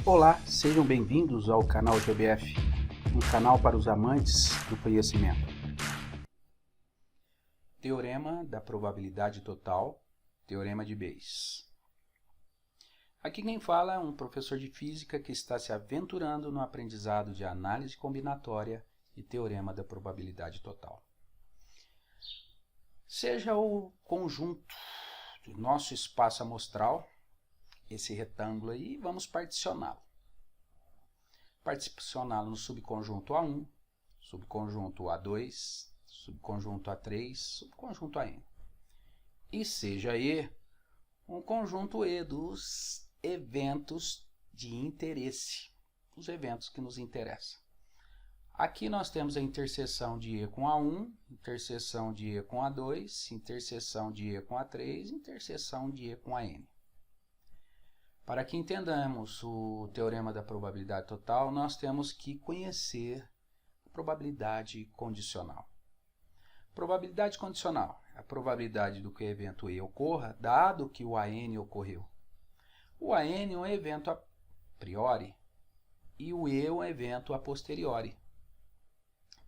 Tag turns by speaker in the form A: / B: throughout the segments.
A: Olá, sejam bem-vindos ao canal GBF, um canal para os amantes do conhecimento. Teorema da probabilidade total, teorema de Bayes. Aqui quem fala é um professor de física que está se aventurando no aprendizado de análise combinatória e teorema da probabilidade total. Seja o conjunto do nosso espaço amostral, esse retângulo aí, vamos particioná-lo. Particioná-lo no subconjunto A1, subconjunto A2, subconjunto A3, subconjunto AN. E seja E um conjunto E dos eventos de interesse, os eventos que nos interessam. Aqui nós temos a interseção de E com A1, interseção de E com A2, interseção de E com A3, interseção de E com AN. Para que entendamos o teorema da probabilidade total, nós temos que conhecer a probabilidade condicional. Probabilidade condicional é a probabilidade do que o evento E ocorra, dado que o AN ocorreu. O AN é um evento a priori e o E é um evento a posteriori.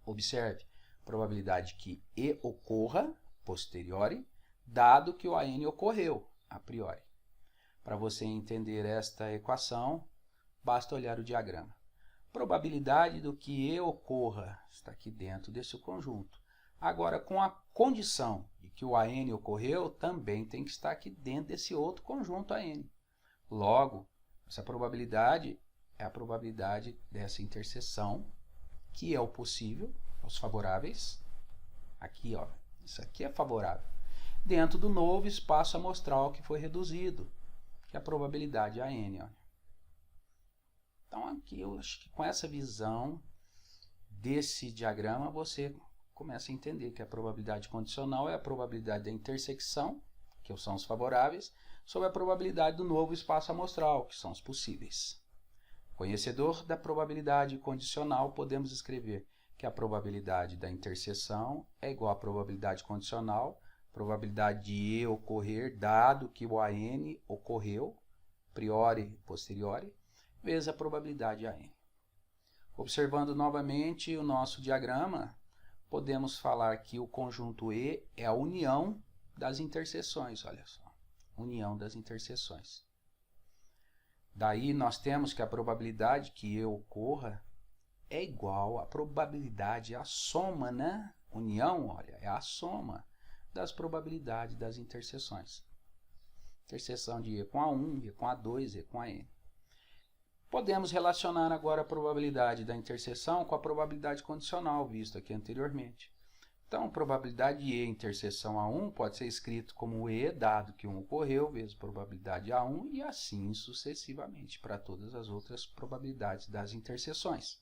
A: Observe, probabilidade que E ocorra, posteriori, dado que o AN ocorreu, a priori. Para você entender esta equação, basta olhar o diagrama. Probabilidade do que E ocorra está aqui dentro desse conjunto. Agora, com a condição de que o AN ocorreu, também tem que estar aqui dentro desse outro conjunto AN. Logo, essa probabilidade é a probabilidade dessa interseção, que é o possível, os favoráveis. Aqui, ó, isso aqui é favorável. Dentro do novo espaço amostral que foi reduzido, que é a probabilidade AN. Olha. Então, aqui eu acho que com essa visão desse diagrama, você começa a entender que a probabilidade condicional é a probabilidade da intersecção, que são os favoráveis, sobre a probabilidade do novo espaço amostral, que são os possíveis. Conhecedor da probabilidade condicional, podemos escrever que a probabilidade da interseção é igual à probabilidade condicional, probabilidade de E ocorrer, dado que o AN ocorreu, priori e posteriori, vezes a probabilidade AN. Observando novamente o nosso diagrama, podemos falar que o conjunto E é a união das interseções, olha só, união das interseções. Daí nós temos que a probabilidade que E ocorra é igual à probabilidade, a soma, né? União, olha, é a soma das probabilidades das interseções. Interseção de E com A1, E com A2, E com AN. Podemos relacionar agora a probabilidade da interseção com a probabilidade condicional, visto aqui anteriormente. Então, a probabilidade de E interseção A1 pode ser escrito como E, dado que 1 ocorreu, vezes probabilidade A1, e assim sucessivamente para todas as outras probabilidades das interseções.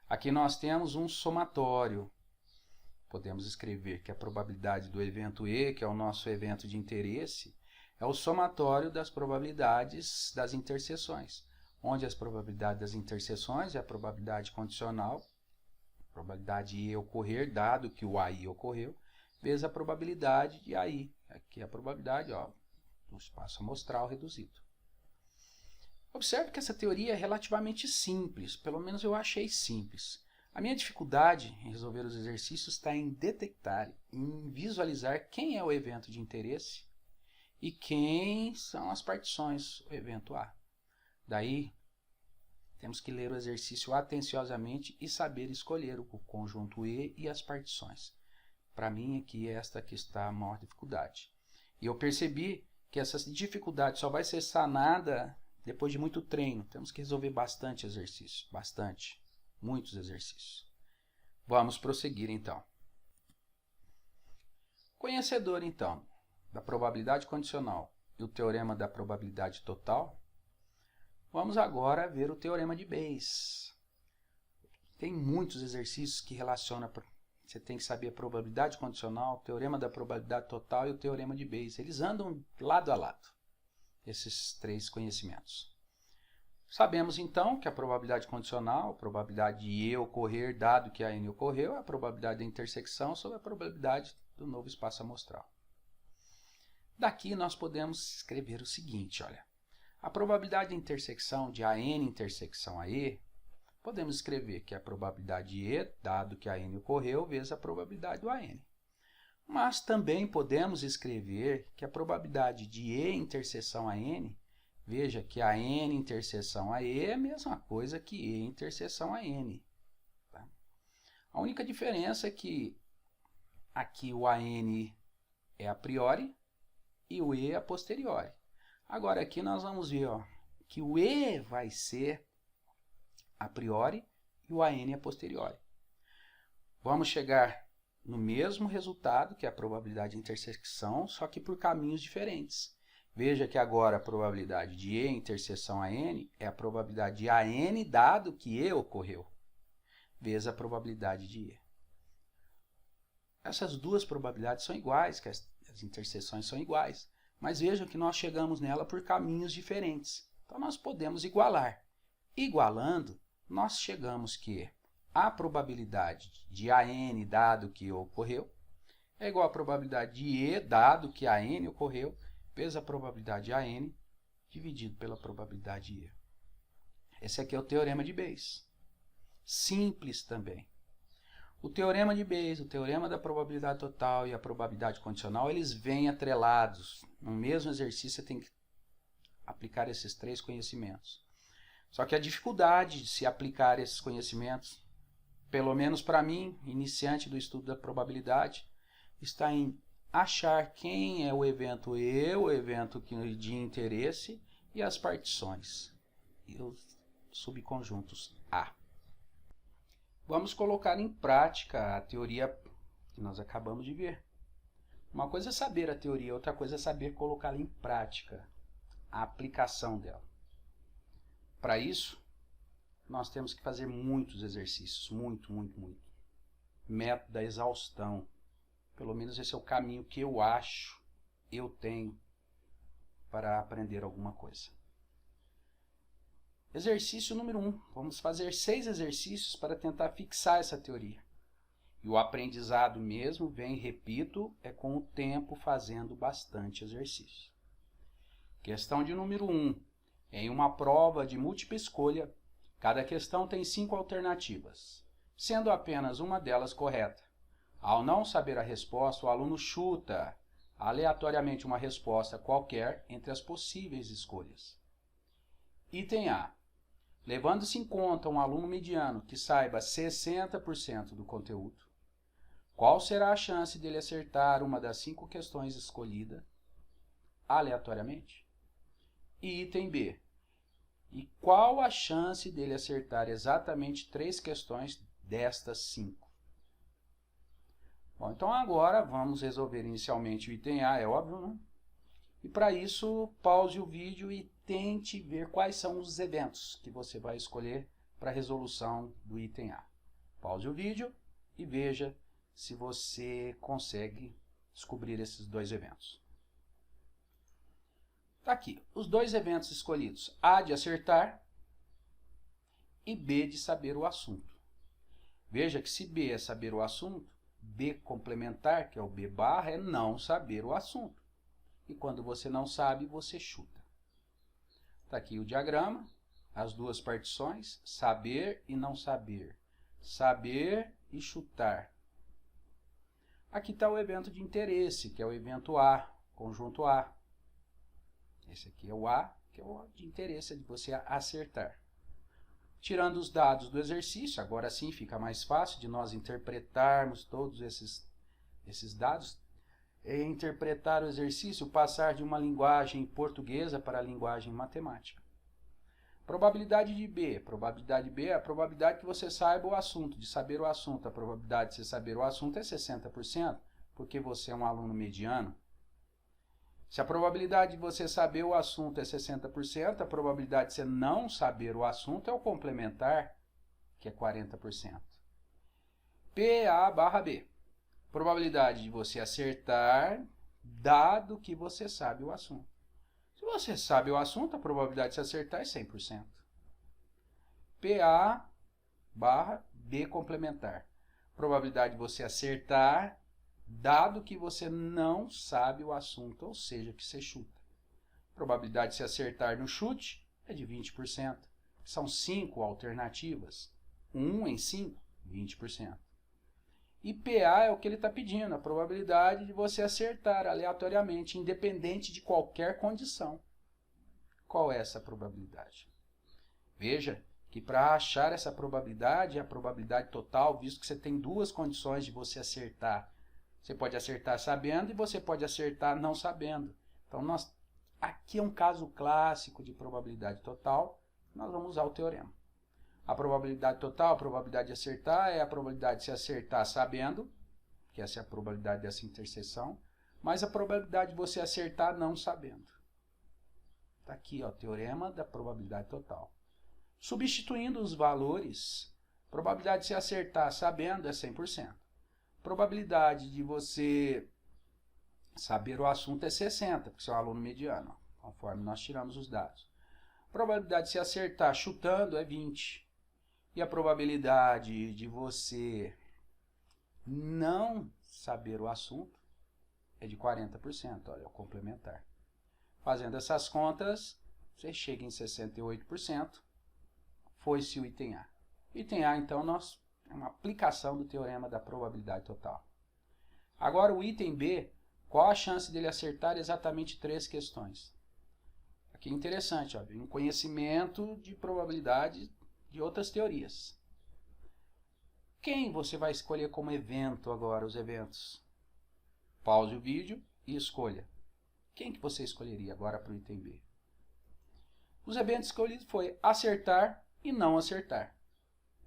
A: Aqui nós temos um somatório. Podemos escrever que a probabilidade do evento E, que é o nosso evento de interesse, é o somatório das probabilidades das interseções, onde as probabilidades das interseções é a probabilidade condicional, a probabilidade de E ocorrer, dado que o AI ocorreu, vezes a probabilidade de AI. Aqui é a probabilidade do espaço amostral reduzido. Observe que essa teoria é relativamente simples, pelo menos eu achei simples. A minha dificuldade em resolver os exercícios está em detectar, em visualizar quem é o evento de interesse e quem são as partições, o evento A. Daí, temos que ler o exercício atenciosamente e saber escolher o conjunto E e as partições. Para mim, aqui é esta que está a maior dificuldade. E eu percebi que essa dificuldade só vai ser sanada depois de muito treino. Temos que resolver bastante exercício, muitos exercícios. Vamos prosseguir então. Conhecedor então da probabilidade condicional e o teorema da probabilidade total, vamos agora ver o teorema de Bayes. Tem muitos exercícios que relacionam, você tem que saber a probabilidade condicional, o teorema da probabilidade total e o teorema de Bayes. Eles andam lado a lado, esses três conhecimentos. Sabemos então que a probabilidade condicional, a probabilidade de E ocorrer, dado que AN ocorreu, é a probabilidade da intersecção sobre a probabilidade do novo espaço amostral. Daqui nós podemos escrever o seguinte, olha. A probabilidade de intersecção de AN intersecção AE, podemos escrever que é a probabilidade de E, dado que a N ocorreu, vezes a probabilidade do AN. Mas também podemos escrever que a probabilidade de E interseção AN, veja que a N interseção AE é a mesma coisa que E interseção AN. Tá? A única diferença é que aqui o AN é a priori e o E é a posteriori. Agora aqui nós vamos ver que o E vai ser a priori e o AN é a posteriori. Vamos chegar no mesmo resultado, que é a probabilidade de intersecção, só que por caminhos diferentes. Veja que agora a probabilidade de E interseção AN é a probabilidade de AN dado que E ocorreu, vezes a probabilidade de E. Essas duas probabilidades são iguais, que as interseções são iguais, mas vejam que nós chegamos nela por caminhos diferentes. Então nós podemos igualar. Igualando, nós chegamos que a probabilidade de AN dado que ocorreu é igual à probabilidade de E dado que AN ocorreu, vezes a probabilidade de AN dividido pela probabilidade de E. Esse aqui é o teorema de Bayes. Simples também. O teorema de Bayes, o teorema da probabilidade total e a probabilidade condicional, eles vêm atrelados. No mesmo exercício você tem que aplicar esses três conhecimentos. Só que a dificuldade de se aplicar esses conhecimentos, pelo menos para mim, iniciante do estudo da probabilidade, está em achar quem é o evento E, o evento de interesse e as partições e os subconjuntos A. Vamos colocar em prática a teoria que nós acabamos de ver. Uma coisa é saber a teoria, outra coisa é saber colocá-la em prática, a aplicação dela. Para isso, nós temos que fazer muitos exercícios, muito. Método da exaustão. Pelo menos esse é o caminho que eu tenho para aprender alguma coisa. Exercício número 1. Vamos fazer 6 exercícios para tentar fixar essa teoria. E o aprendizado mesmo vem, repito, é com o tempo fazendo bastante exercício. Questão de número 1. Em uma prova de múltipla escolha, cada questão tem 5 alternativas, sendo apenas uma delas correta. Ao não saber a resposta, o aluno chuta aleatoriamente uma resposta qualquer entre as possíveis escolhas. Item A. Levando-se em conta um aluno mediano que saiba 60% do conteúdo, qual será a chance dele acertar uma das 5 questões escolhidas aleatoriamente? E item B. E qual a chance dele acertar exatamente 3 questões destas 5? Bom, então agora vamos resolver inicialmente o item A, é óbvio, né? E para isso, pause o vídeo e tente ver quais são os eventos que você vai escolher para a resolução do item A. Pause o vídeo e veja se você consegue descobrir esses 2 eventos. Está aqui, os 2 eventos escolhidos, A de acertar e B de saber o assunto. Veja que se B é saber o assunto, B complementar, que é o B barra, é não saber o assunto. E quando você não sabe, você chuta. Está aqui o diagrama, as 2 partições, saber e não saber. Saber e chutar. Aqui está o evento de interesse, que é o evento A, conjunto A. Esse aqui é o A, que é o de interesse, é de você acertar. Tirando os dados do exercício, agora sim fica mais fácil de nós interpretarmos todos esses dados. Interpretar o exercício, passar de uma linguagem portuguesa para a linguagem matemática. Probabilidade de B. Probabilidade B é a probabilidade que você saiba o assunto, de saber o assunto. A probabilidade de você saber o assunto é 60%, porque você é um aluno mediano. Se a probabilidade de você saber o assunto é 60%, a probabilidade de você não saber o assunto é o complementar, que é 40%. PA barra B. Probabilidade de você acertar, dado que você sabe o assunto. Se você sabe o assunto, a probabilidade de se acertar é 100%. PA barra B complementar. Probabilidade de você acertar, dado que você não sabe o assunto, ou seja, que você chuta. A probabilidade de se acertar no chute é de 20%. São 5 alternativas. 1 em 5, 20%. E PA é o que ele está pedindo, a probabilidade de você acertar aleatoriamente, independente de qualquer condição. Qual é essa probabilidade? Veja que para achar essa probabilidade, a probabilidade total, visto que você tem duas condições de você acertar. Você pode acertar sabendo e você pode acertar não sabendo. Então, aqui é um caso clássico de probabilidade total, nós vamos usar o teorema. A probabilidade total, a probabilidade de acertar, é a probabilidade de se acertar sabendo, que essa é a probabilidade dessa interseção, mais a probabilidade de você acertar não sabendo. Está aqui, ó, o teorema da probabilidade total. Substituindo os valores, probabilidade de se acertar sabendo é 100%. Probabilidade de você saber o assunto é 60%, porque você é um aluno mediano, conforme nós tiramos os dados. Probabilidade de se acertar chutando é 20%. E a probabilidade de você não saber o assunto é de 40%. Olha, é o complementar. Fazendo essas contas, você chega em 68%. Foi-se o item A. Item A, então, é uma aplicação do teorema da probabilidade total. Agora, o item B, qual a chance dele acertar exatamente 3 questões? Aqui é interessante, ó, um conhecimento de probabilidade de outras teorias. Quem você vai escolher como evento agora, os eventos? Pause o vídeo e escolha. Quem que você escolheria agora para o item B? Os eventos escolhidos foi acertar e não acertar.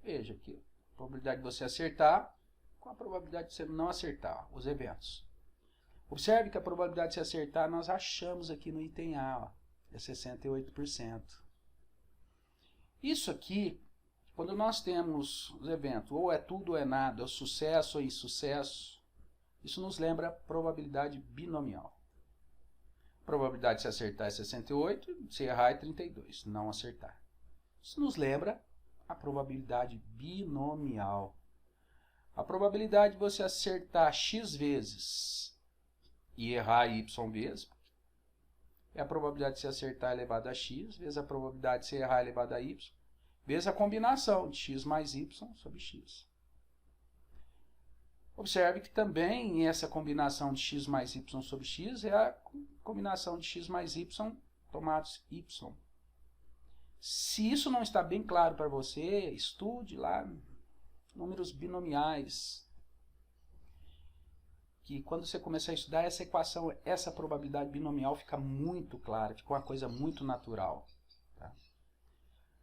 A: Veja aqui, a probabilidade de você acertar com a probabilidade de você não acertar, os eventos. Observe que a probabilidade de se acertar nós achamos aqui no item A, ó, é 68%. Isso aqui, quando nós temos os eventos, ou é tudo ou é nada, ou sucesso ou insucesso, isso nos lembra probabilidade binomial. A probabilidade de se acertar é 68, se errar é 32, não acertar. Isso nos lembra a probabilidade binomial. A probabilidade de você acertar x vezes e errar y vezes é a probabilidade de se acertar elevado a x vezes a probabilidade de se errar elevado a y vezes a combinação de x mais y sobre x. Observe que também essa combinação de x mais y sobre x é a combinação de x mais y tomados y. Se isso não está bem claro para você, estude lá números binomiais. Que quando você começar a estudar essa equação, essa probabilidade binomial fica muito clara, fica uma coisa muito natural. Tá?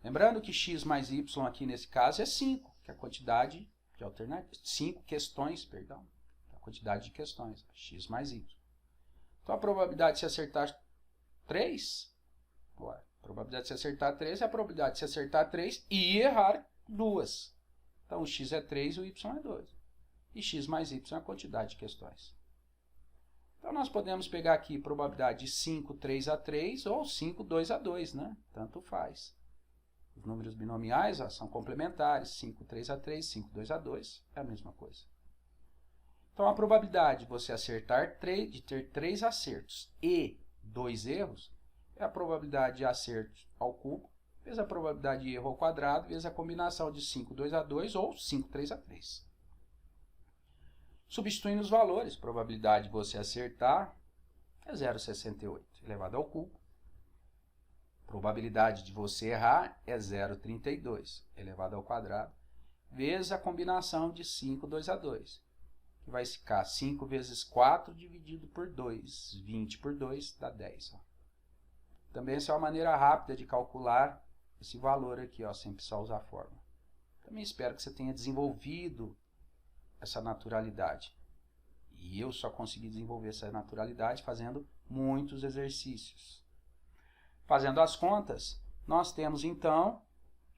A: Lembrando que x mais y aqui nesse caso é 5, que é a quantidade de alternativas. 5 questões, perdão. A quantidade de questões, x mais y. Então a probabilidade de se acertar 3, a probabilidade de se acertar 3 é a probabilidade de se acertar 3 e errar 2. Então o x é 3 e o y é 2. E x mais y é a quantidade de questões. Então nós podemos pegar aqui probabilidade de 5, 3 a 3 ou 5, 2 a 2, né? Tanto faz. Os números binomiais são complementares, 5, 3 a 3, 5, 2 a 2, é a mesma coisa. Então a probabilidade de você acertar, de ter 3 acertos e 2 erros, é a probabilidade de acerto ao cubo, vezes a probabilidade de erro ao quadrado, vezes a combinação de 5, 2 a 2 ou 5, 3 a 3. Substituindo os valores, probabilidade de você acertar é 0,68 elevado ao cubo. Probabilidade de você errar é 0,32 elevado ao quadrado, vezes a combinação de 5, 2 a 2, que vai ficar 5 vezes 4 dividido por 2, 20 por 2 dá 10. Ó. Também essa é uma maneira rápida de calcular esse valor aqui, ó, sem precisar usar a fórmula. Também espero que você tenha desenvolvido essa naturalidade. E eu só consegui desenvolver essa naturalidade fazendo muitos exercícios. Fazendo as contas, nós temos então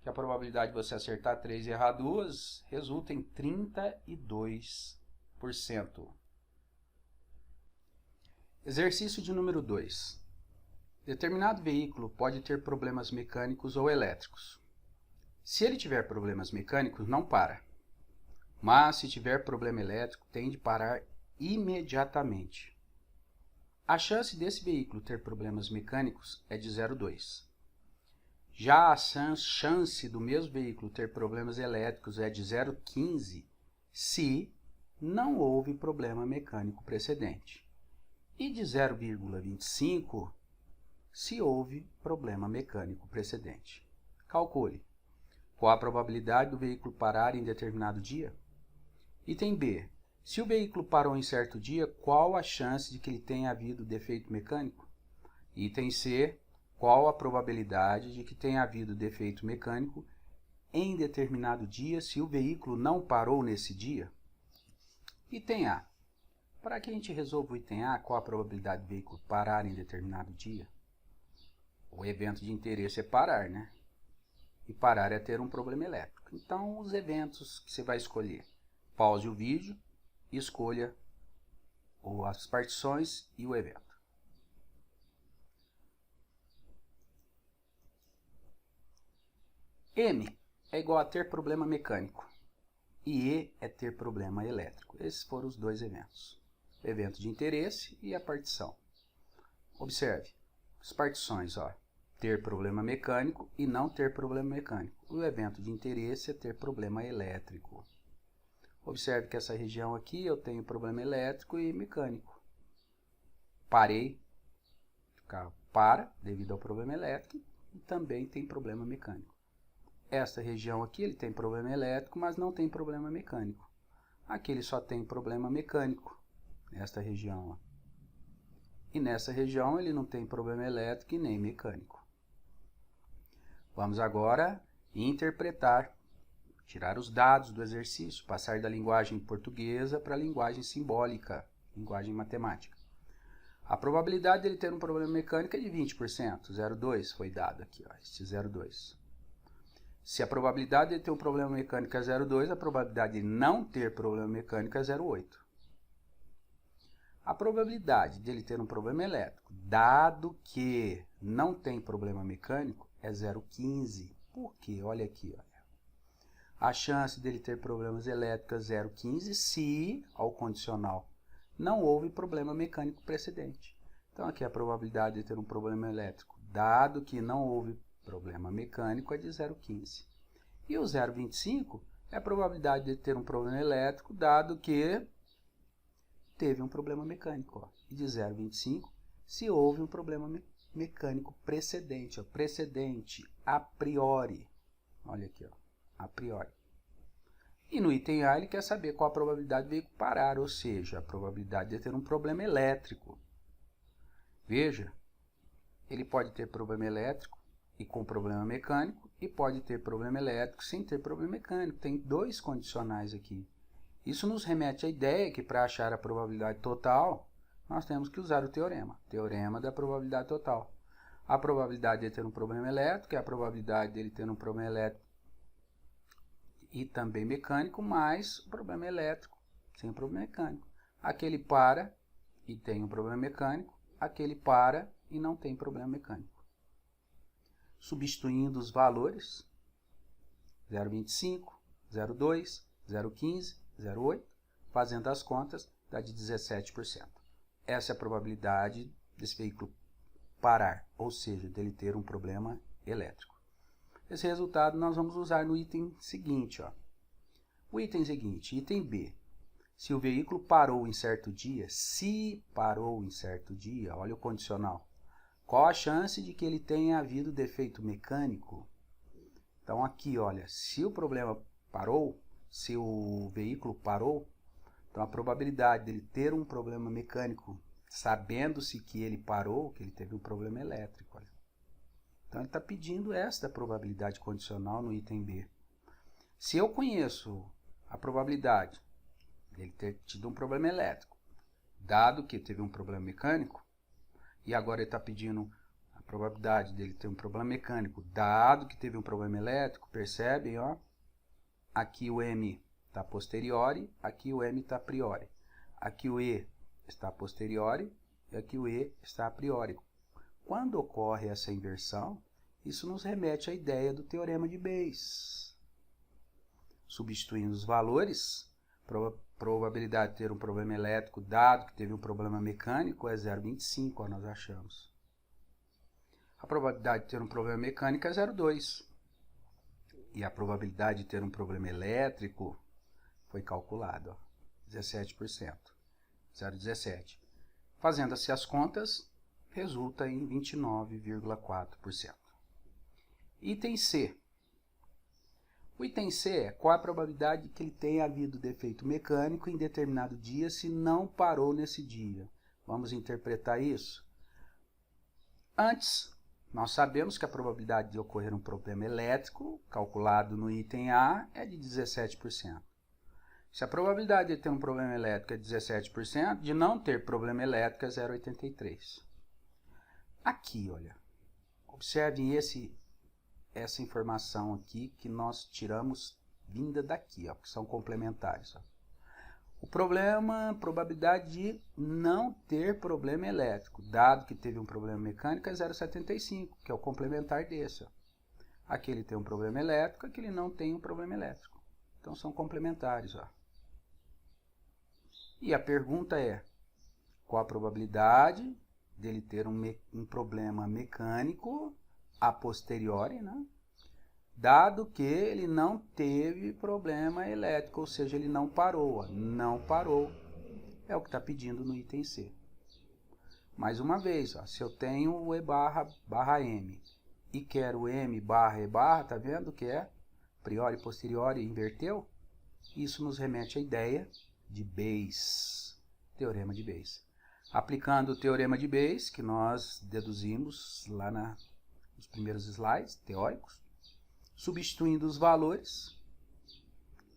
A: que a probabilidade de você acertar 3 e errar 2 resulta em 32%. Exercício de número 2. Determinado veículo pode ter problemas mecânicos ou elétricos. Se ele tiver problemas mecânicos, não para. Mas se tiver problema elétrico, tem de parar imediatamente. A chance desse veículo ter problemas mecânicos é de 0,2. Já a chance do mesmo veículo ter problemas elétricos é de 0,15 se não houve problema mecânico precedente, e de 0,25 se houve problema mecânico precedente. Calcule qual a probabilidade do veículo parar em determinado dia. Item B. Se o veículo parou em certo dia, qual a chance de que ele tenha havido defeito mecânico? Item C. Qual a probabilidade de que tenha havido defeito mecânico em determinado dia se o veículo não parou nesse dia? Item A. Para que a gente resolva o item A, qual a probabilidade do veículo parar em determinado dia? O evento de interesse é parar, né? E parar é ter um problema elétrico. Então, os eventos que você vai escolher. Pause o vídeo, escolha as partições e o evento. M é igual a ter problema mecânico e E é ter problema elétrico. Esses foram os dois eventos. Evento de interesse e a partição. Observe, as partições, ó, ter problema mecânico e não ter problema mecânico. O evento de interesse é ter problema elétrico. Observe que essa região aqui eu tenho problema elétrico e mecânico. Parei, o carro para devido ao problema elétrico e também tem problema mecânico. Esta região aqui ele tem problema elétrico, mas não tem problema mecânico. Aqui ele só tem problema mecânico, nesta região. Ó. E nessa região ele não tem problema elétrico e nem mecânico. Vamos agora interpretar, tirar os dados do exercício, passar da linguagem portuguesa para a linguagem simbólica, linguagem matemática. A probabilidade dele ter um problema mecânico é de 20%, 0,2 foi dado aqui, ó, este 0,2. Se a probabilidade de ter um problema mecânico é 0,2, a probabilidade de não ter problema mecânico é 0,8. A probabilidade de ele ter um problema elétrico, dado que não tem problema mecânico, é 0,15. Por quê? Olha aqui. Olha. A chance dele ter problemas elétricos é 0,15 se, ao condicional, não houve problema mecânico precedente. Então, aqui a probabilidade de ter um problema elétrico, dado que não houve problema mecânico, é de 0,15. E o 0,25 é a probabilidade de ter um problema elétrico, dado que teve um problema mecânico. Ó. E de 0,25 se houve um problema mecânico precedente. Ó. Precedente, a priori. Olha aqui, ó, a priori. E no item A ele quer saber qual a probabilidade do veículo parar, ou seja, a probabilidade de ter um problema elétrico. Veja, ele pode ter problema elétrico e com problema mecânico, e pode ter problema elétrico sem ter problema mecânico. Tem dois condicionais aqui. Isso nos remete à ideia que para achar a probabilidade total, nós temos que usar o teorema da probabilidade total. A probabilidade de ter um problema elétrico é a probabilidade dele ter um problema elétrico e também mecânico, mais o problema elétrico sem problema mecânico. Aquele para e tem um problema mecânico, aquele para e não tem problema mecânico. Substituindo os valores, 0,25, 0,2, 0,15, 0,8, fazendo as contas, dá de 17%. Essa é a probabilidade desse veículo parar, ou seja, dele ter um problema elétrico. Esse resultado nós vamos usar no item seguinte. Ó. O item seguinte, item B. Se o veículo parou em certo dia, se parou em certo dia, olha o condicional. Qual a chance de que ele tenha havido defeito mecânico? Então aqui, olha, se o problema parou, se o veículo parou, então a probabilidade dele ter um problema mecânico, sabendo-se que ele parou, que ele teve um problema elétrico. Olha. Então ele está pedindo esta probabilidade condicional no item B. Se eu conheço a probabilidade dele ter tido um problema elétrico, dado que teve um problema mecânico, e agora ele está pedindo a probabilidade dele ter um problema mecânico, dado que teve um problema elétrico, percebem? Ó? Aqui o M está posteriori, aqui o M está a priori. Aqui o E está posteriori e aqui o E está a priori. Quando ocorre essa inversão, isso nos remete à ideia do teorema de Bayes. Substituindo os valores, Probabilidade de ter um problema elétrico dado que teve um problema mecânico é 0,25, nós achamos. A probabilidade de ter um problema mecânico é 0,2. E a probabilidade de ter um problema elétrico foi calculado, ó, 17%, 0,17. Fazendo-se as contas, resulta em 29,4%. Item C. O item C é qual a probabilidade de que ele tenha havido defeito mecânico em determinado dia se não parou nesse dia. Vamos interpretar isso? Antes, nós sabemos que a probabilidade de ocorrer um problema elétrico, calculado no item A, é de 17%. Se a probabilidade de ter um problema elétrico é 17%, de não ter problema elétrico é 0,83. Aqui, olha, observem essa informação aqui que nós tiramos vinda daqui, ó, que são complementares. Ó. O problema, probabilidade de não ter problema elétrico, dado que teve um problema mecânico, é 0,75, que é o complementar desse. Ó. Aqui ele tem um problema elétrico, aqui ele não tem um problema elétrico. Então são complementares. Ó. E a pergunta é, qual a probabilidade dele ter um problema mecânico a posteriori, né? Dado que ele não teve problema elétrico, ou seja, ele não parou. Ó, não parou é o que está pedindo no item C. Mais uma vez, ó, se eu tenho o E barra M e quero M barra E barra, tá vendo que é priori, posteriori, inverteu? Isso nos remete à ideia de Bayes, teorema de Bayes. Aplicando o teorema de Bayes, que nós deduzimos lá nos primeiros slides teóricos, substituindo os valores,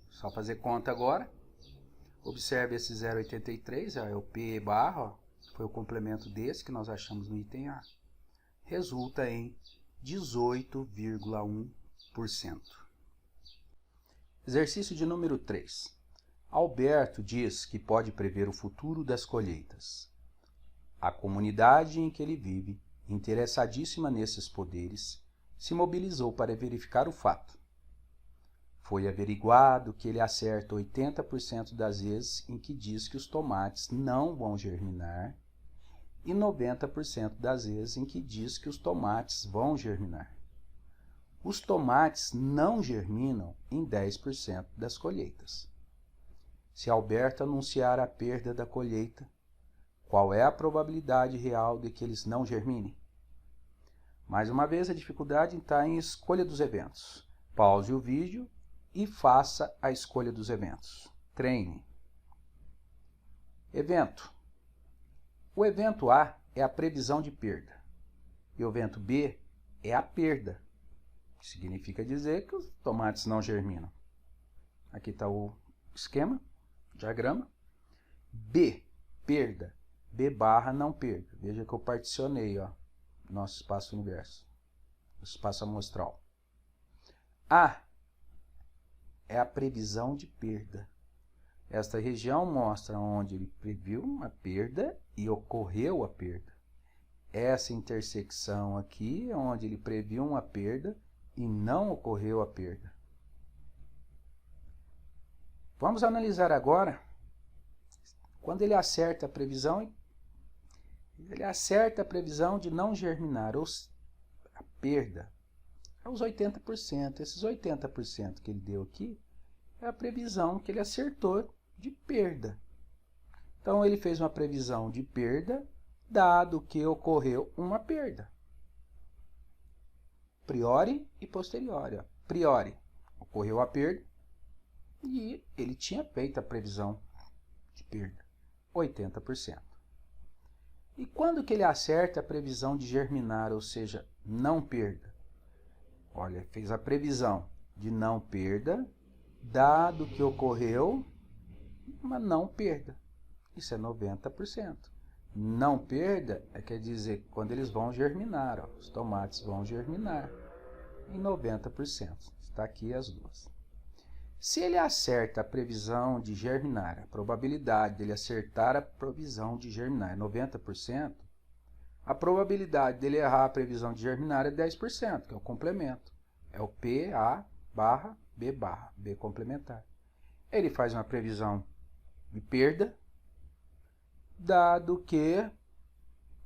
A: só fazer conta agora, observe esse 0,83, é o P barra, ó, foi o complemento desse que nós achamos no item A, resulta em 18,1%. Exercício de número 3. Alberto diz que pode prever o futuro das colheitas. A comunidade em que ele vive, interessadíssima nesses poderes, se mobilizou para verificar o fato. Foi averiguado que ele acerta 80% das vezes em que diz que os tomates não vão germinar e 90% das vezes em que diz que os tomates vão germinar. Os tomates não germinam em 10% das colheitas. Se Alberto anunciar a perda da colheita, qual é a probabilidade real de que eles não germinem? Mais uma vez, a dificuldade está em escolha dos eventos. Pause o vídeo e faça a escolha dos eventos. Treine. Evento. O evento A é a previsão de perda. E o evento B é a perda. Que significa dizer que os tomates não germinam. Aqui está o esquema, diagrama. B, perda. B barra não perda. Veja que eu particionei, ó, nosso espaço universo, espaço amostral. A é a previsão de perda. Esta região mostra onde ele previu uma perda e ocorreu a perda. Essa intersecção aqui é onde ele previu uma perda e não ocorreu a perda. Vamos analisar agora quando ele acerta a previsão. Ele acerta a previsão de não germinar, ou a perda, é os 80%. Esses 80% que ele deu aqui é a previsão que ele acertou de perda. Então, ele fez uma previsão de perda, dado que ocorreu uma perda. Priori e posteriori. Ó. Priori, ocorreu a perda e ele tinha feito a previsão de perda, 80%. E quando que ele acerta a previsão de germinar, ou seja, não perda? Olha, fez a previsão de não perda, dado que ocorreu uma não perda. Isso é 90%. Não perda quer dizer quando eles vão germinar, ó, os tomates vão germinar em 90%. Está aqui as duas. Se ele acerta a previsão de germinar, a probabilidade dele acertar a previsão de germinar é 90%, a probabilidade dele errar a previsão de germinar é 10%, que é o complemento. É o PA barra B complementar. ele faz uma previsão de perda, dado que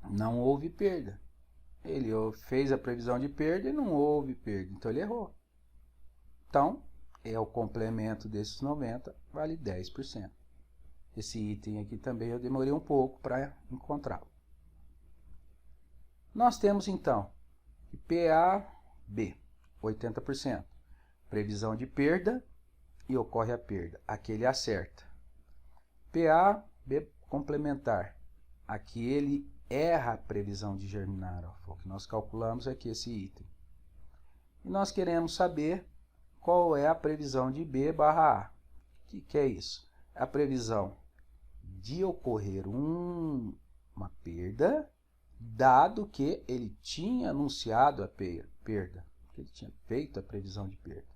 A: não houve perda. Ele fez a previsão de perda e não houve perda, então ele errou. Então, é o complemento desses 90, vale 10%. Esse item aqui também eu demorei um pouco para encontrá-lo. Nós temos então PAB, 80%. Previsão de perda e ocorre a perda. Aqui ele acerta. PAB complementar. Aqui ele erra a previsão de germinar. Ó, o que nós calculamos aqui esse item. E nós queremos saber qual é a previsão de B barra A. O que é isso? A previsão de ocorrer uma perda, dado que ele tinha anunciado a perda, que ele tinha feito a previsão de perda.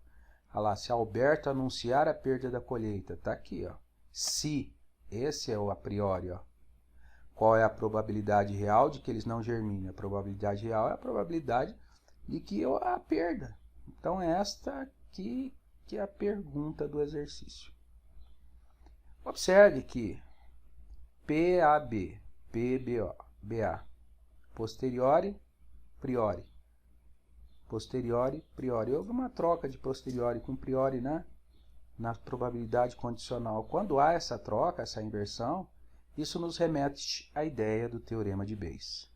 A: Olha lá, se Alberto anunciar a perda da colheita, está aqui, ó. Se, esse é o a priori, ó. Qual é a probabilidade real de que eles não germinem? A probabilidade real é a probabilidade de que a perda. Então, esta aqui que é a pergunta do exercício. Observe que PAB, PBO, BA, posteriori, priori. Posteriori, priori. Houve uma troca de posteriori com priori, né? Na probabilidade condicional. Quando há essa troca, essa inversão, isso nos remete à ideia do teorema de Bayes.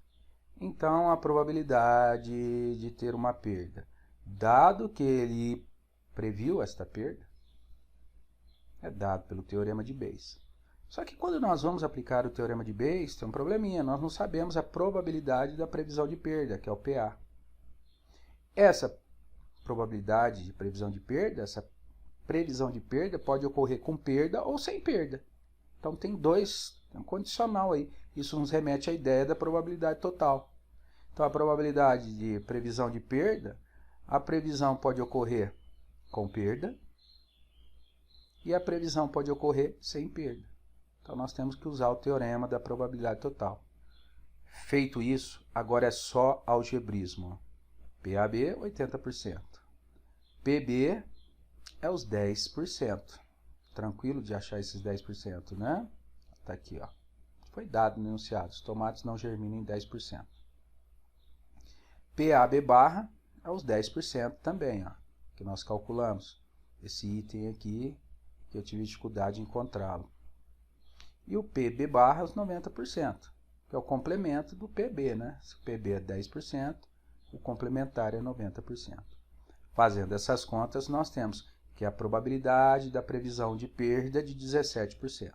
A: Então, a probabilidade de ter uma perda, dado que ele previu esta perda, é dado pelo teorema de Bayes. Só que quando nós vamos aplicar o teorema de Bayes, tem um probleminha, nós não sabemos a probabilidade da previsão de perda, que é o PA. Essa probabilidade de previsão de perda, essa previsão de perda pode ocorrer com perda ou sem perda. Então tem um condicional aí. Isso nos remete à ideia da probabilidade total. Então a probabilidade de previsão de perda, a previsão pode ocorrer com perda e a previsão pode ocorrer sem perda. Então nós temos que usar o teorema da probabilidade total. Feito isso, agora é só algebrismo. PAB, 80%. PB é os 10%. Tranquilo de achar esses 10%, né? Está aqui, ó. Foi dado no enunciado. Os tomates não germinam em 10%. PAB barra é os 10% também, ó. Que nós calculamos. Esse item aqui, que eu tive dificuldade em encontrá-lo. E o PB barra é os 90%. Que é o complemento do PB, né? Se o PB é 10%, o complementar é 90%. Fazendo essas contas, nós temos que a probabilidade da previsão de perda de 17%.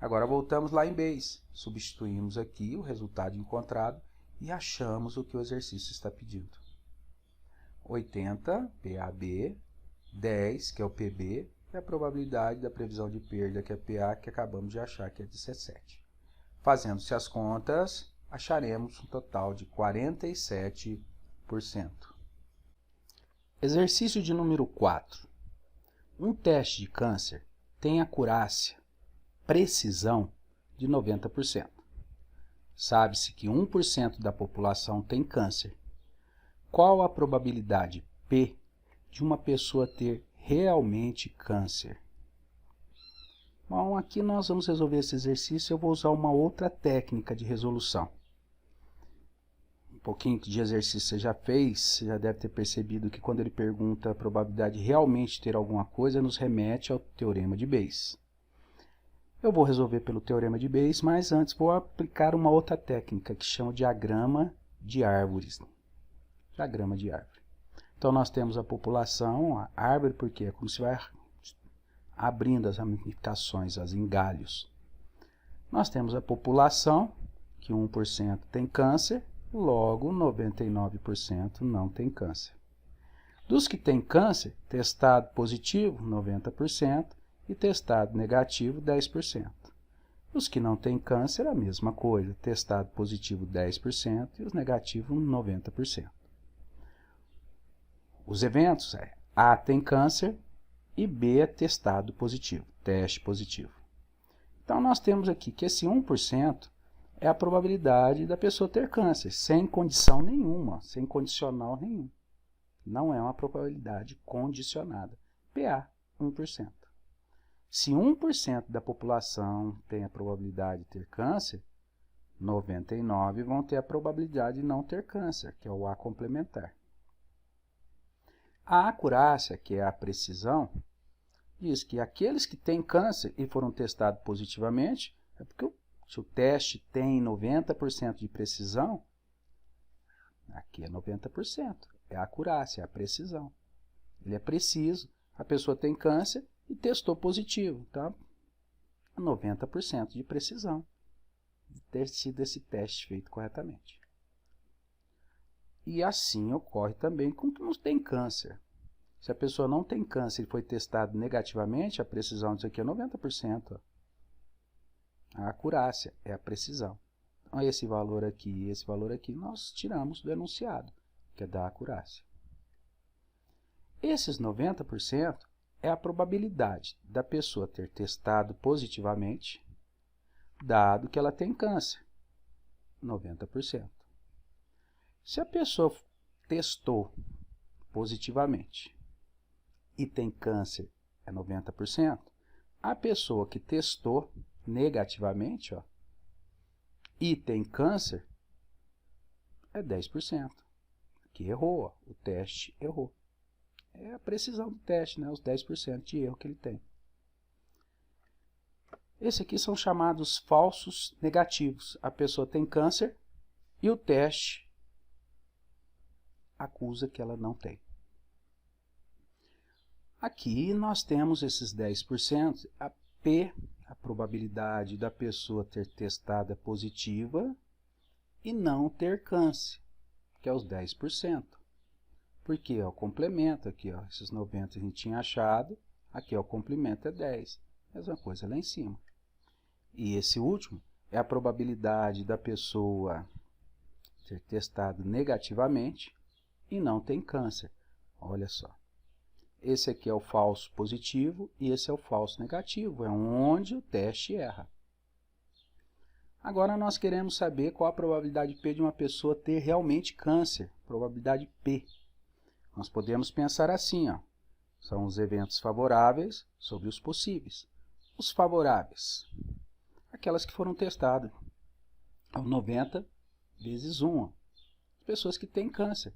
A: Agora voltamos lá em Bayes, substituímos aqui o resultado encontrado e achamos o que o exercício está pedindo. 80, PAB, 10, que é o PB, e a probabilidade da previsão de perda, que é PA, que acabamos de achar, que é 17. Fazendo-se as contas, acharemos um total de 47%. Exercício de número 4. Um teste de câncer tem acurácia, precisão de 90%. Sabe-se que 1% da população tem câncer. Qual a probabilidade P de uma pessoa ter realmente câncer? Bom, aqui nós vamos resolver esse exercício. Eu vou usar uma outra técnica de resolução. Um pouquinho de exercício você já fez, você já deve ter percebido que quando ele pergunta a probabilidade de realmente ter alguma coisa, nos remete ao teorema de Bayes. Eu vou resolver pelo teorema de Bayes, mas antes vou aplicar uma outra técnica que chama de diagrama de árvores. Diagrama de árvore. Então nós temos a população, a árvore, porque é como se vai abrindo as ramificações, as engalhos. Nós temos a população, que 1% tem câncer, logo 99% não tem câncer. Dos que têm câncer, testado positivo, 90%, e testado negativo, 10%. Os que não têm câncer, a mesma coisa, testado positivo, 10%, e os negativos, 90%. Os eventos é A tem câncer e B é testado positivo, teste positivo. Então, nós temos aqui que esse 1% é a probabilidade da pessoa ter câncer, sem condição nenhuma, sem condicional nenhum. Não é uma probabilidade condicionada. PA, 1%. Se 1% da população tem a probabilidade de ter câncer, 99 vão ter a probabilidade de não ter câncer, que é o A complementar. A acurácia, que é a precisão, diz que aqueles que têm câncer e foram testados positivamente, é porque se o teste tem 90% de precisão, aqui é 90%, é a acurácia, é a precisão. Ele é preciso, a pessoa tem câncer e testou positivo, tá? 90% de precisão de ter sido esse teste feito corretamente. E assim ocorre também com quem não tem câncer. Se a pessoa não tem câncer e foi testado negativamente, a precisão disso aqui é 90%. Ó. A acurácia é a precisão. Então, esse valor aqui e esse valor aqui nós tiramos do enunciado, que é da acurácia. Esses 90% é a probabilidade da pessoa ter testado positivamente, dado que ela tem câncer. 90%. Se a pessoa testou positivamente e tem câncer, é 90%, a pessoa que testou negativamente, ó, e tem câncer, é 10%. Que errou, ó, o teste errou. É a precisão do teste, né, os 10% de erro que ele tem. Esses aqui são chamados falsos negativos. A pessoa tem câncer e o teste acusa que ela não tem. Aqui nós temos esses 10%, a P, a probabilidade da pessoa ter testada positiva e não ter câncer, que é os 10%. Porque é o complemento aqui, ó, esses 90 a gente tinha achado, aqui é o complemento é 10. Mesma coisa lá em cima. E esse último é a probabilidade da pessoa ter testado negativamente e não tem câncer. Olha só. Esse aqui é o falso positivo e esse é o falso negativo. É onde o teste erra. Agora nós queremos saber qual a probabilidade P de uma pessoa ter realmente câncer. Probabilidade P. Nós podemos pensar assim, ó. São os eventos favoráveis sobre os possíveis. Os favoráveis, aquelas que foram testadas. É o 90 vezes 1. Ó. As pessoas que têm câncer.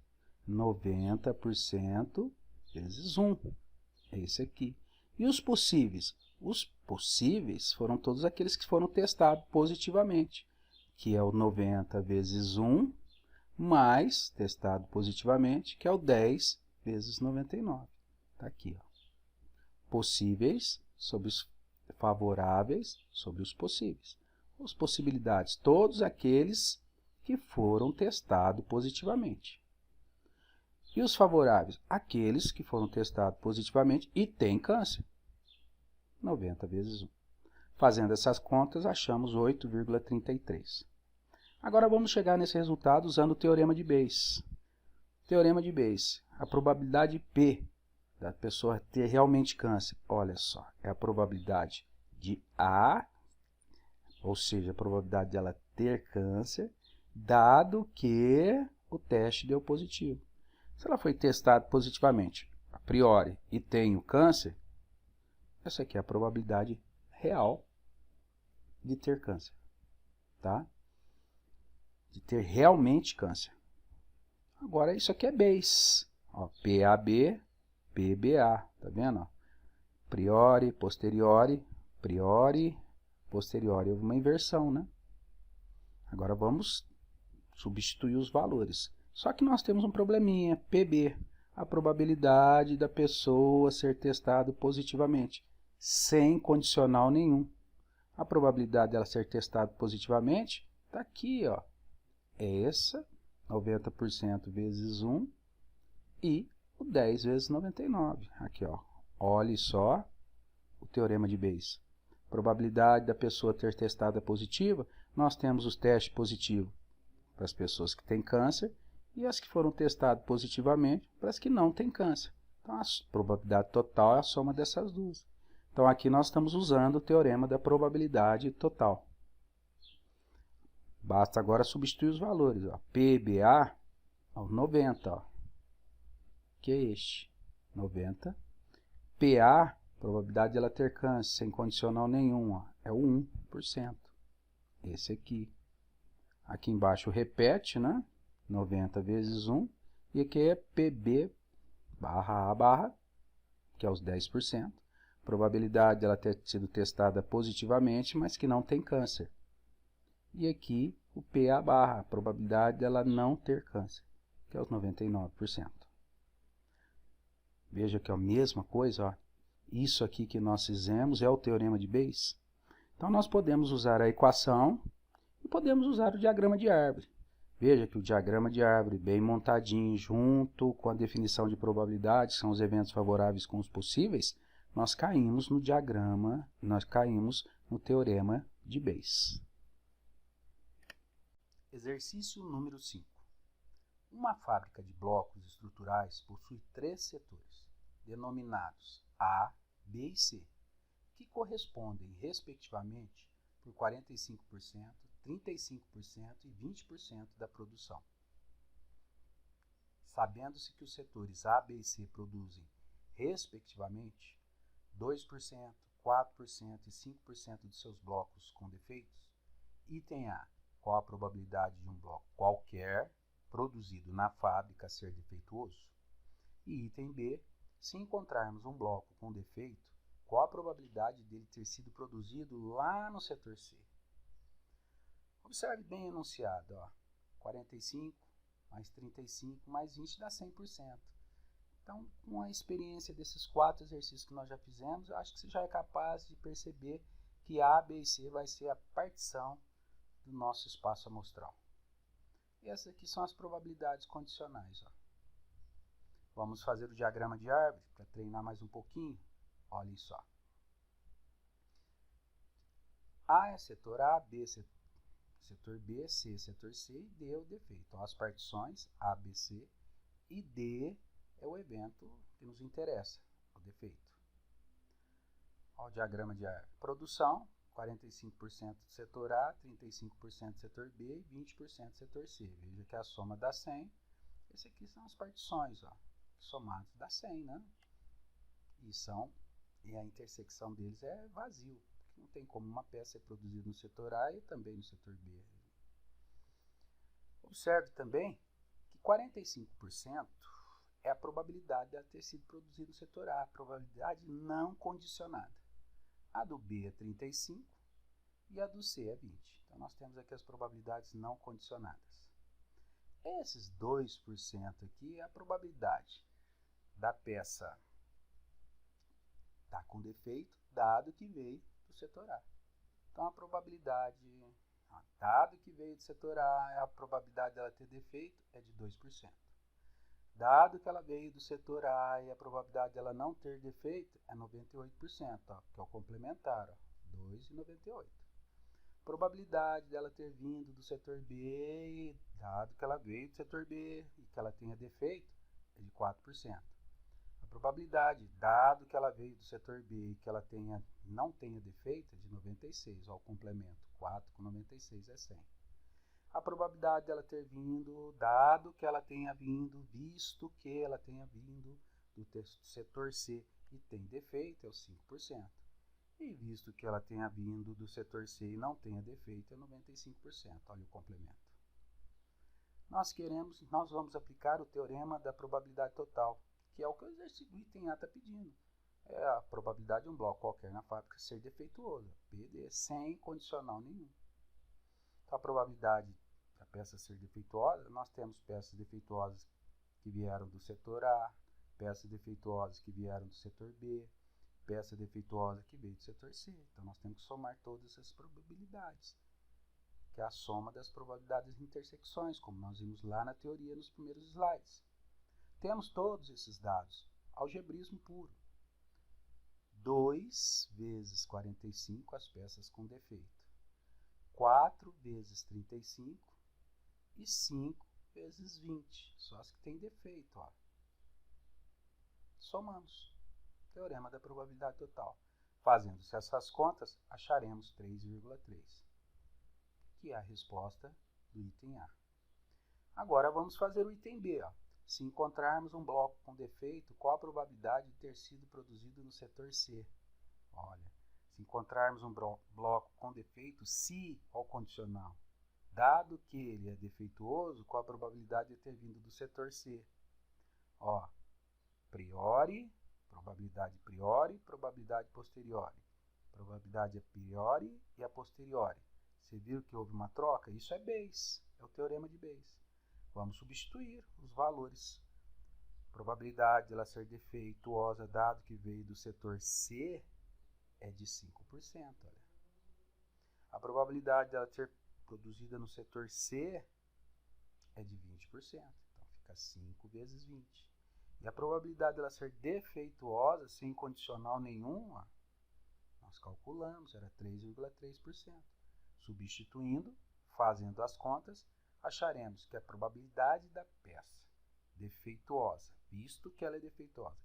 A: 90% vezes 1. É esse aqui. E os possíveis? Os possíveis foram todos aqueles que foram testados positivamente, que é o 90 vezes 1, mais testado positivamente, que é o 10 vezes 99. Está aqui. Ó. Possíveis sobre os favoráveis sobre os possíveis. As possibilidades, todos aqueles que foram testados positivamente. E os favoráveis? Aqueles que foram testados positivamente e têm câncer. 90 vezes 1. Fazendo essas contas, achamos 8,33. Agora vamos chegar nesse resultado usando o teorema de Bayes. Teorema de Bayes. A probabilidade P da pessoa ter realmente câncer, olha só, é a probabilidade de A, ou seja, a probabilidade dela ter câncer, dado que o teste deu positivo. Se ela foi testada positivamente, a priori, e tem o câncer, essa aqui é a probabilidade real de ter câncer, tá? De ter realmente câncer. Agora, isso aqui é Bayes. Ó, PAB, PBA, tá vendo? Ó? Priori, posteriori, priori, posteriori. Houve uma inversão, né? Agora vamos substituir os valores. Só que nós temos um probleminha, PB, a probabilidade da pessoa ser testada positivamente, sem condicional nenhum. A probabilidade dela ser testada positivamente está aqui, ó. É essa, 90% vezes 1, e o 10 vezes 99. Aqui, ó. Olhe só o teorema de Bayes. Probabilidade da pessoa ter testada positiva, nós temos os testes positivos para as pessoas que têm câncer e as que foram testadas positivamente para as que não têm câncer. Então, a probabilidade total é a soma dessas duas. Então, aqui nós estamos usando o teorema da probabilidade total. Basta agora substituir os valores. Ó. PBA, ó, 90, ó, que é este, 90. PA Probabilidade de ela ter câncer sem condicional nenhum, ó, é o 1%. Esse aqui. Aqui embaixo repete, né? 90 vezes 1. E aqui é PB barra A barra, que é os 10%. Probabilidade de ela ter sido testada positivamente, mas que não tem câncer. E aqui o PA barra, a probabilidade dela não ter câncer, que é os 99%. Veja que é a mesma coisa, ó. Isso aqui que nós fizemos é o teorema de Bayes. Então nós podemos usar a equação e podemos usar o diagrama de árvore. Veja que o diagrama de árvore bem montadinho, junto com a definição de probabilidade, são os eventos favoráveis com os possíveis, nós caímos no diagrama, nós caímos no teorema de Bayes. Exercício número 5. Uma fábrica de blocos estruturais possui 3 setores, denominados A, B e C, que correspondem, respectivamente, por 45%, 35% e 20% da produção. Sabendo-se que os setores A, B e C produzem, respectivamente, 2%, 4% e 5% de seus blocos com defeitos, item A, qual a probabilidade de um bloco qualquer produzido na fábrica ser defeituoso? E item B, se encontrarmos um bloco com defeito, qual a probabilidade dele ter sido produzido lá no setor C? Observe bem enunciado, ó, 45 mais 35 mais 20 dá 100%. Então, com a experiência desses 4 exercícios que nós já fizemos, eu acho que você já é capaz de perceber que A, B e C vai ser a partição do nosso espaço amostral. E essas aqui são as probabilidades condicionais, ó. Vamos fazer o diagrama de árvore para treinar mais um pouquinho. Olhem só. A é setor A, B é setor B, C é setor C e D é o defeito. Então, as partições A, B, C e D é o evento que nos interessa, o defeito. Olha o diagrama de árvore. Produção, 45% do setor A, 35% do setor B e 20% do setor C. Veja que a soma dá 100. Esse aqui são as partições, ó, somados dá 100, né? E a intersecção deles é vazio. Não tem como uma peça ser produzida no setor A e também no setor B. Observe também que 45% é a probabilidade dela ter sido produzida no setor A, a probabilidade não condicionada. A do B é 35 e a do C é 20. Então, nós temos aqui as probabilidades não condicionadas. Esses 2% aqui é a probabilidade da peça estar com defeito, dado que veio do setor A. Então, a probabilidade, dado que veio do setor A, a probabilidade dela ter defeito é de 2%. Dado que ela veio do setor A e a probabilidade dela não ter defeito é 98%, ó, que é o complementar, 2,98. Probabilidade dela ter vindo do setor B, dado que ela veio do setor B e que ela tenha defeito, é de 4%. A probabilidade, dado que ela veio do setor B e que ela não tenha defeito, é de 96, ó, o complemento, 4 com 96 é 100. A probabilidade dela ter vindo, dado que ela tenha vindo, visto que ela tenha vindo do setor C e tem defeito, é o 5%. E visto que ela tenha vindo do setor C e não tenha defeito, é 95%. Olha o complemento. Nós vamos aplicar o teorema da probabilidade total, que é o que o exercício do item A está pedindo. É a probabilidade de um bloco qualquer na fábrica ser defeituoso, PD, sem condicional nenhum. Então, a probabilidade da peça ser defeituosa, nós temos peças defeituosas que vieram do setor A, peças defeituosas que vieram do setor B, peça defeituosa que veio do setor C. Então, nós temos que somar todas essas probabilidades, que é a soma das probabilidades de intersecções, como nós vimos lá na teoria nos primeiros slides. Temos todos esses dados, algebrismo puro. 2 vezes 45 as peças com defeito, 4 vezes 35 e 5 vezes 20, só as que têm defeito, ó. Somamos. Teorema da probabilidade total. Fazendo-se essas contas, acharemos 3,3, que é a resposta do item A. Agora vamos fazer o item B, ó. Se encontrarmos um bloco com defeito, qual a probabilidade de ter sido produzido no setor C? Olha, se encontrarmos um bloco com defeito, se ao condicional, dado que ele é defeituoso, qual a probabilidade de ter vindo do setor C? Ó, priori, probabilidade priori, probabilidade posteriori. Probabilidade a priori e a posteriori. Você viu que houve uma troca? Isso é Bayes, é o teorema de Bayes. Vamos substituir os valores. Probabilidade de ela ser defeituosa, dado que veio do setor C, é de 5%. Olha. A probabilidade dela ser produzida no setor C é de 20%. Então, fica 5 vezes 20. E a probabilidade dela ser defeituosa, sem condicional nenhum, ó, nós calculamos, era 3,3%. Substituindo, fazendo as contas, acharemos que a probabilidade da peça defeituosa, visto que ela é defeituosa,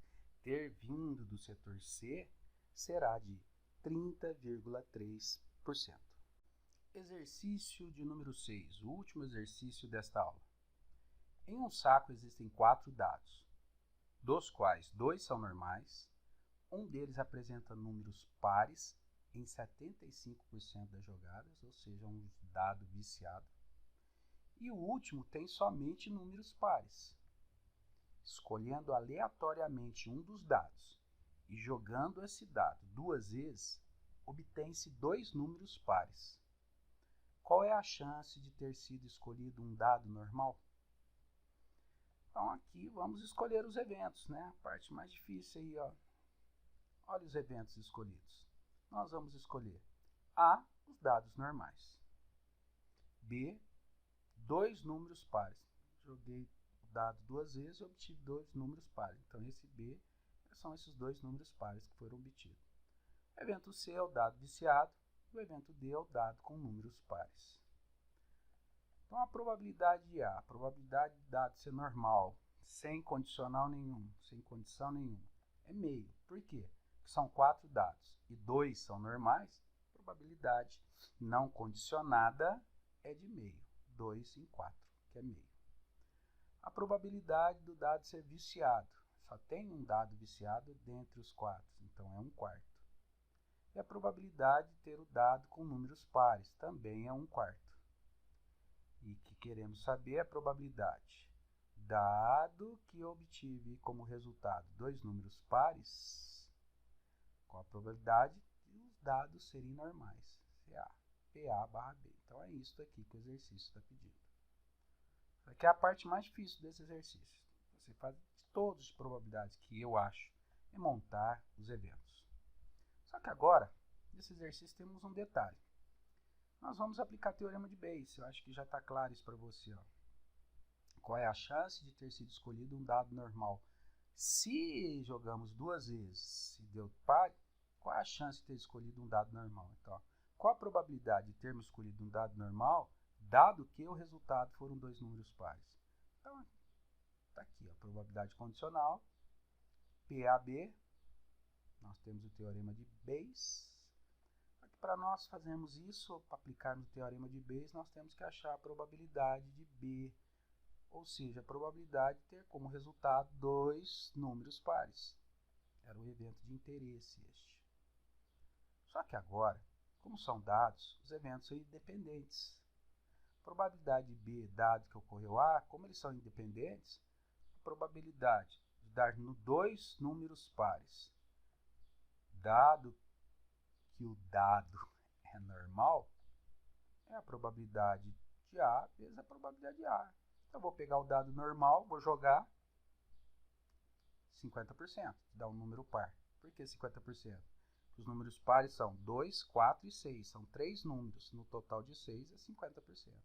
A: ter vindo do setor C, será de 30,3%. Exercício de número 6, o último exercício desta aula. Em um saco existem 4 dados, dos quais 2 são normais, um deles apresenta números pares em 75% das jogadas, ou seja, um dado viciado, e o último tem somente números pares. Escolhendo aleatoriamente um dos dados e jogando esse dado 2 vezes, obtém-se 2 números pares. Qual é a chance de ter sido escolhido um dado normal? Então aqui vamos escolher os eventos, né? A parte mais difícil aí, ó. Olha os eventos escolhidos. Nós vamos escolher A, os dados normais. B, 2 números pares. Joguei o dado 2 vezes e obtive 2 números pares. Então esse B são esses 2 números pares que foram obtidos. O evento C é o dado viciado. O evento D é o dado com números pares. Então, a probabilidade de A, a probabilidade do dado ser normal, sem condicional nenhum, sem condição nenhuma, é meio. Por quê? Porque são 4 dados e 2 são normais, a probabilidade não condicionada é de meio. 2 em 4, que é meio. A probabilidade do dado ser viciado, só tem um dado viciado dentre os 4, então é 1/4. E a probabilidade de ter o dado com números pares também é 1/4. E que queremos saber a probabilidade. Dado que obtive como resultado 2 números pares, qual a probabilidade de os dados serem normais? CA, PA/B. Então é isso aqui que o exercício está pedindo. Essa aqui é a parte mais difícil desse exercício. Você faz todas as probabilidades que eu acho é montar os eventos. Só que agora, nesse exercício, temos um detalhe. Nós vamos aplicar o teorema de Bayes. Eu acho que já está claro isso para você. Ó. Qual é a chance de ter sido escolhido um dado normal? Se jogamos 2 vezes e deu par, qual é a chance de ter escolhido um dado normal? Então, ó, qual a probabilidade de termos escolhido um dado normal, dado que o resultado foram 2 números pares? Então, está aqui, a probabilidade condicional, PAB. Nós temos o teorema de Bayes. Para nós fazermos isso, para aplicarmos o teorema de Bayes, nós temos que achar a probabilidade de B, ou seja, a probabilidade de ter como resultado 2 números pares. Era um evento de interesse este. Só que agora, como são dados, os eventos são independentes. A probabilidade de B, dado que ocorreu A, como eles são independentes, a probabilidade de dar 2 números pares, dado que o dado é normal, é a probabilidade de A vezes a probabilidade de A. Então, eu vou pegar o dado normal, vou jogar 50%, dá um número par. Por que 50%? Os números pares são 2, 4 e 6. São 3 números. No total de 6 é 50%.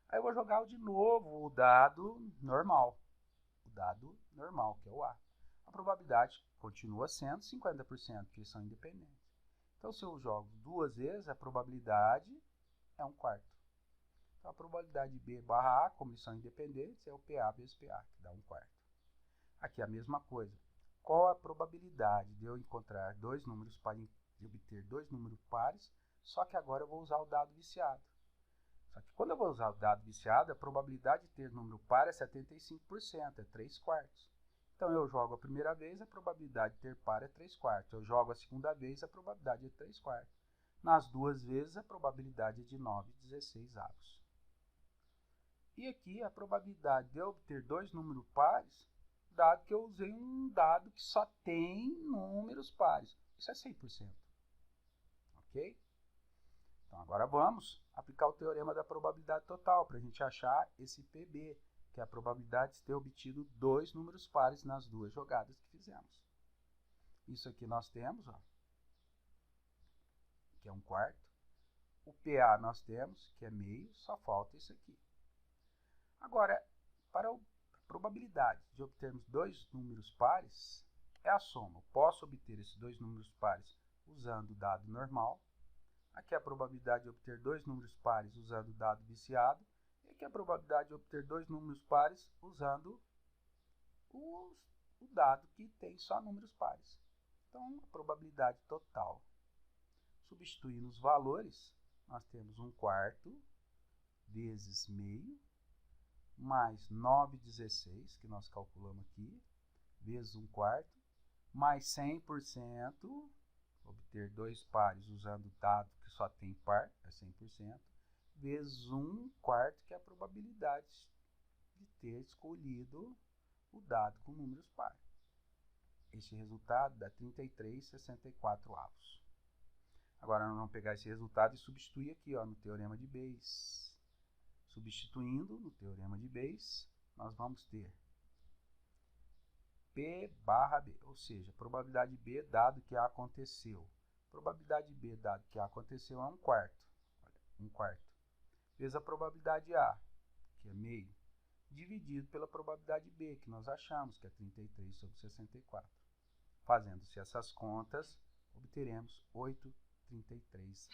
A: Aí eu vou jogar de novo o dado normal. O dado normal, que é o A. A probabilidade continua sendo 50%, porque eles são independentes. Então, se eu jogo 2 vezes, a probabilidade é 1/4. Então, a probabilidade de B/A, como eles são independentes, é o PA vezes PA, que dá 1/4. Aqui a mesma coisa. Qual a probabilidade de eu encontrar 2 números pares, de obter 2 números pares, só que agora eu vou usar o dado viciado. Só que quando eu vou usar o dado viciado, a probabilidade de ter número par é 75%, é 3/4. Então, eu jogo a primeira vez, a probabilidade de ter par é 3/4. Eu jogo a segunda vez, a probabilidade é 3/4. Nas duas vezes, a probabilidade é de 9/16. E aqui, a probabilidade de eu obter dois números pares, dado que eu usei um dado que só tem números pares. Isso é 100%. Ok? Então, agora vamos aplicar o teorema da probabilidade total para a gente achar esse PB, que é a probabilidade de ter obtido dois números pares nas duas jogadas que fizemos. Isso aqui nós temos, ó, que é 1/4. O PA nós temos, que é meio, só falta isso aqui. Agora, para a probabilidade de obtermos dois números pares, é a soma. Eu posso obter esses dois números pares usando o dado normal. Aqui é a probabilidade de obter dois números pares usando o dado viciado. E aqui é a probabilidade de obter dois números pares usando o dado que tem só números pares. Então, a probabilidade total. Substituindo os valores, nós temos 1/4 vezes meio, mais 9/16, que nós calculamos aqui, vezes 1/4, mais 100%, obter dois pares usando o dado que só tem par, é 100%, vezes 1/4, que é a probabilidade de ter escolhido o dado com números pares. Este resultado dá 33/64. Agora, nós vamos pegar esse resultado e substituir aqui, ó, no teorema de Bayes. Substituindo no teorema de Bayes, nós vamos ter P barra B, ou seja, probabilidade B dado que A aconteceu. Probabilidade B dado que A aconteceu é 1/4. Olha, 1/4. Vezes a probabilidade A, que é meio, dividido pela probabilidade B, que nós achamos, que é 33/64. Fazendo-se essas contas, obteremos 8/33.